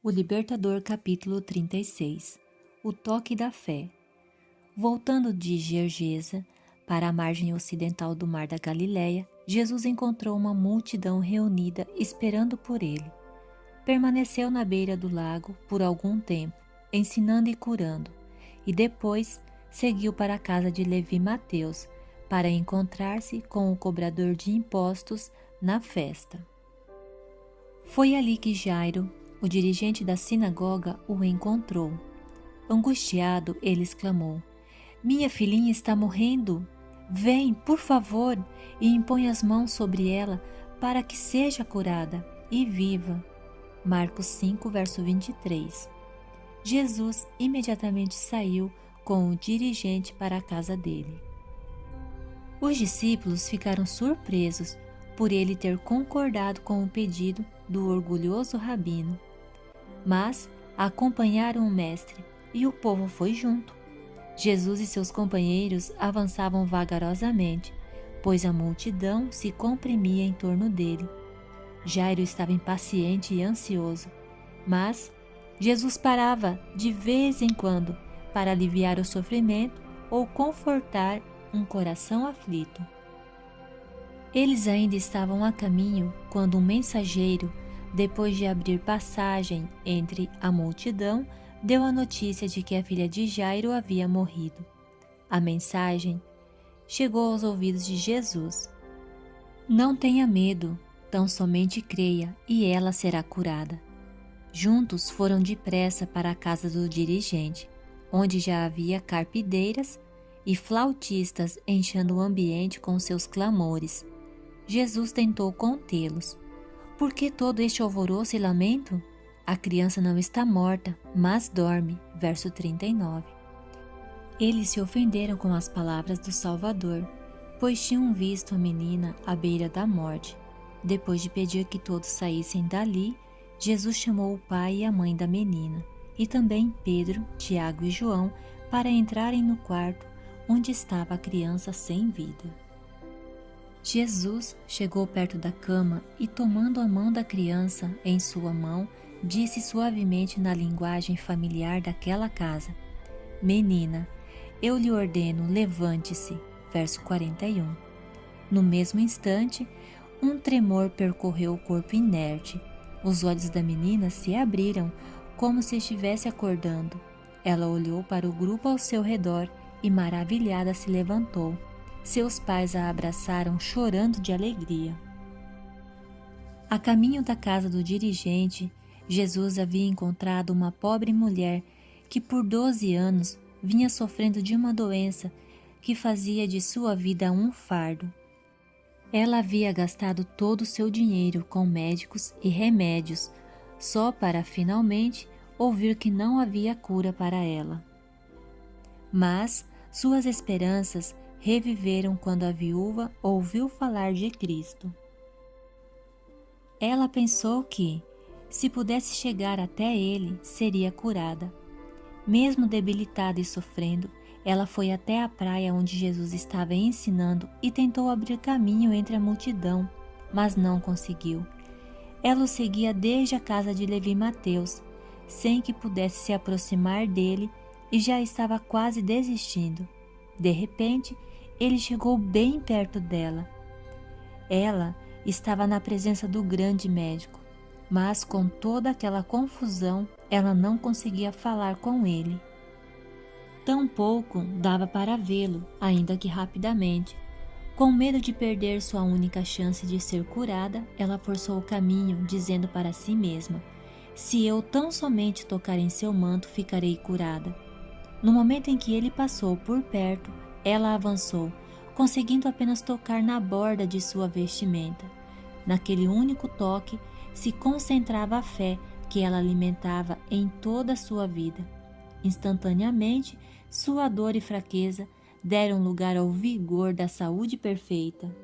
O Libertador, capítulo 36. O toque da fé. Voltando de Gergesa para a margem ocidental do mar da Galileia, Jesus encontrou uma multidão reunida esperando por ele. Permaneceu na beira do lago por algum tempo, ensinando e curando, e depois seguiu para a casa de Levi Mateus, para encontrar-se com o cobrador de impostos na festa. Foi ali que Jairo, o dirigente da sinagoga, o encontrou. Angustiado, ele exclamou: "Minha filhinha está morrendo. Vem, por favor, e impõe as mãos sobre ela para que seja curada e viva." Marcos 5, verso 23. Jesus imediatamente saiu com o dirigente para a casa dele. Os discípulos ficaram surpresos por ele ter concordado com o pedido do orgulhoso rabino. Mas acompanharam o mestre e o povo foi junto. Jesus e seus companheiros avançavam vagarosamente, pois a multidão se comprimia em torno dele. Jairo estava impaciente e ansioso, mas Jesus parava de vez em quando para aliviar o sofrimento ou confortar um coração aflito. Eles ainda estavam a caminho quando um mensageiro, depois de abrir passagem entre a multidão, deu a notícia de que a filha de Jairo havia morrido. A mensagem chegou aos ouvidos de Jesus: "Não tenha medo, tão somente creia e ela será curada." Juntos foram depressa para a casa do dirigente, onde já havia carpideiras e flautistas enchendo o ambiente com seus clamores. Jesus tentou contê-los. "Por que todo este alvoroço e lamento? A criança não está morta, mas dorme." Verso 39. Eles se ofenderam com as palavras do Salvador, pois tinham visto a menina à beira da morte. Depois de pedir que todos saíssem dali, Jesus chamou o pai e a mãe da menina, e também Pedro, Tiago e João, para entrarem no quarto onde estava a criança sem vida. Jesus chegou perto da cama e, tomando a mão da criança em sua mão, disse suavemente na linguagem familiar daquela casa: "Menina, eu lhe ordeno, levante-se." Verso 41. No mesmo instante, um tremor percorreu o corpo inerte. Os olhos da menina se abriram, como se estivesse acordando. Ela olhou para o grupo ao seu redor e, maravilhada, se levantou. Seus pais a abraçaram, chorando de alegria. A caminho da casa do dirigente, Jesus havia encontrado uma pobre mulher que por 12 anos vinha sofrendo de uma doença que fazia de sua vida um fardo. Ela havia gastado todo o seu dinheiro com médicos e remédios, só para finalmente ouvir que não havia cura para ela. Mas suas esperanças reviveram quando a viúva ouviu falar de Cristo. Ela pensou que, se pudesse chegar até ele, seria curada. Mesmo debilitada e sofrendo, ela foi até a praia onde Jesus estava ensinando e tentou abrir caminho entre a multidão, mas não conseguiu. Ela o seguia desde a casa de Levi Mateus, sem que pudesse se aproximar dele, e já estava quase desistindo. De repente, ele chegou bem perto dela. Ela estava na presença do grande médico, mas com toda aquela confusão, ela não conseguia falar com ele. Tampouco dava para vê-lo, ainda que rapidamente. Com medo de perder sua única chance de ser curada, ela forçou o caminho, dizendo para si mesma: "Se eu tão somente tocar em seu manto, ficarei curada." No momento em que ele passou por perto, ela avançou, conseguindo apenas tocar na borda de sua vestimenta. Naquele único toque se concentrava a fé que ela alimentava em toda a sua vida. Instantaneamente, sua dor e fraqueza deram lugar ao vigor da saúde perfeita.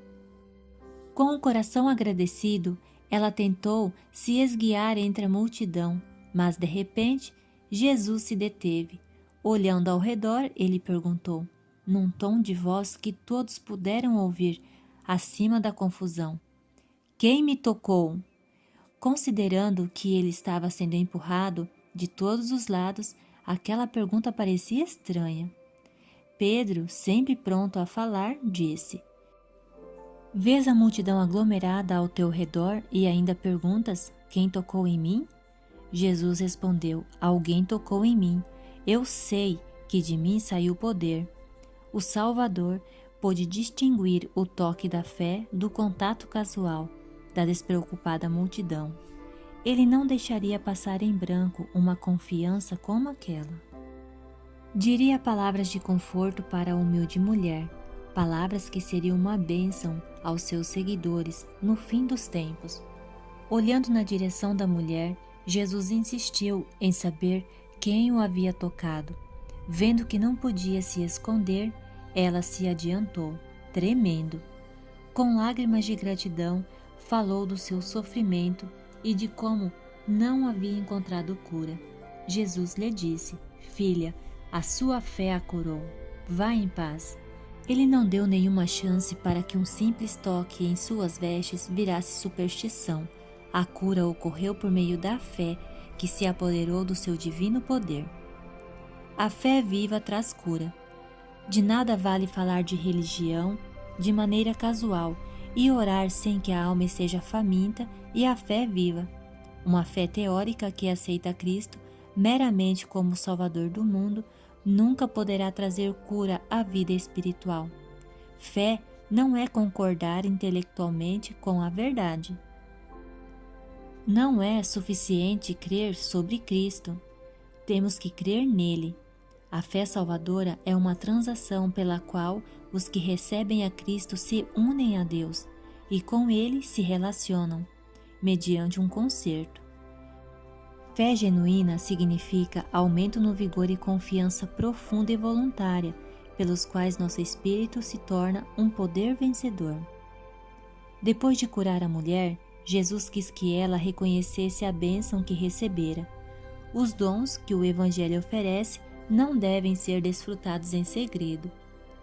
Com o coração agradecido, ela tentou se esguiar entre a multidão, mas de repente Jesus se deteve. Olhando ao redor, ele perguntou, num tom de voz que todos puderam ouvir, acima da confusão: "Quem me tocou?" Considerando que ele estava sendo empurrado de todos os lados, aquela pergunta parecia estranha. Pedro, sempre pronto a falar, disse: Vês a multidão aglomerada ao teu redor e ainda perguntas: quem tocou em mim? Jesus respondeu: alguém tocou em mim. Eu sei que de mim saiu poder. O Salvador pôde distinguir o toque da fé do contato casual da despreocupada multidão. Ele não deixaria passar em branco uma confiança como aquela. Diria palavras de conforto para a humilde mulher, palavras que seriam uma bênção aos seus seguidores no fim dos tempos. Olhando na direção da mulher, Jesus insistiu em saber quem o havia tocado. Vendo que não podia se esconder, ela se adiantou, tremendo. Com lágrimas de gratidão, falou do seu sofrimento e de como não havia encontrado cura. Jesus lhe disse: Filha, a sua fé a curou. Vá em paz. Ele não deu nenhuma chance para que um simples toque em suas vestes virasse superstição. A cura ocorreu por meio da fé que se apoderou do seu divino poder. A fé viva traz cura. De nada vale falar de religião de maneira casual e orar sem que a alma esteja faminta e a fé viva. Uma fé teórica que aceita Cristo meramente como Salvador do mundo nunca poderá trazer cura à vida espiritual. Fé não é concordar intelectualmente com a verdade. Não é suficiente crer sobre Cristo. Temos que crer nele. A fé salvadora é uma transação pela qual os que recebem a Cristo se unem a Deus e com ele se relacionam, mediante um concerto. Fé genuína significa aumento no vigor e confiança profunda e voluntária, pelos quais nosso espírito se torna um poder vencedor. Depois de curar a mulher, Jesus quis que ela reconhecesse a bênção que recebera. Os dons que o Evangelho oferece não devem ser desfrutados em segredo.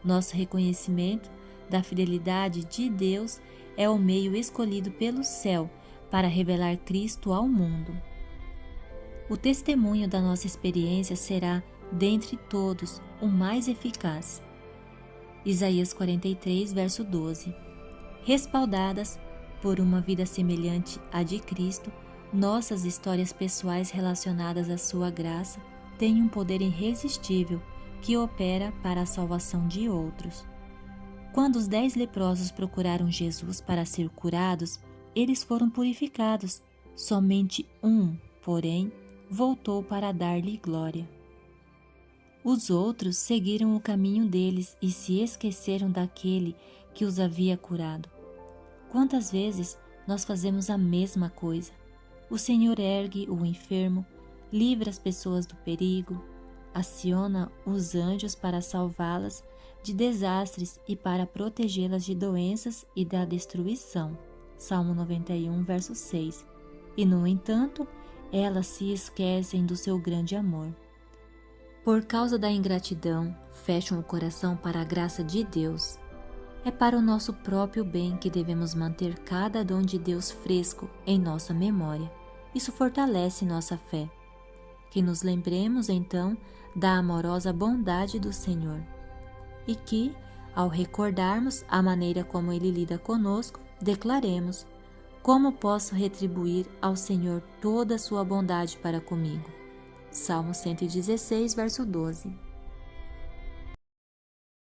Nosso reconhecimento da fidelidade de Deus é o meio escolhido pelo céu para revelar Cristo ao mundo. O testemunho da nossa experiência será, dentre todos, o mais eficaz. Isaías 43, verso 12. Respaldadas por uma vida semelhante à de Cristo, nossas histórias pessoais relacionadas à sua graça têm um poder irresistível que opera para a salvação de outros. Quando os 10 leprosos procuraram Jesus para ser curados, eles foram purificados. Somente um, porém, voltou para dar-lhe glória. Os outros seguiram o caminho deles e se esqueceram daquele que os havia curado. Quantas vezes nós fazemos a mesma coisa? O Senhor ergue o enfermo, livra as pessoas do perigo, aciona os anjos para salvá-las de desastres e para protegê-las de doenças e da destruição. Salmo 91, verso 6. E, no entanto, elas se esquecem do seu grande amor. Por causa da ingratidão, fecham o coração para a graça de Deus. É para o nosso próprio bem que devemos manter cada dom de Deus fresco em nossa memória. Isso fortalece nossa fé. Que nos lembremos, então, da amorosa bondade do Senhor. E que, ao recordarmos a maneira como Ele lida conosco, declaremos: como posso retribuir ao Senhor toda a sua bondade para comigo? Salmo 116, verso 12.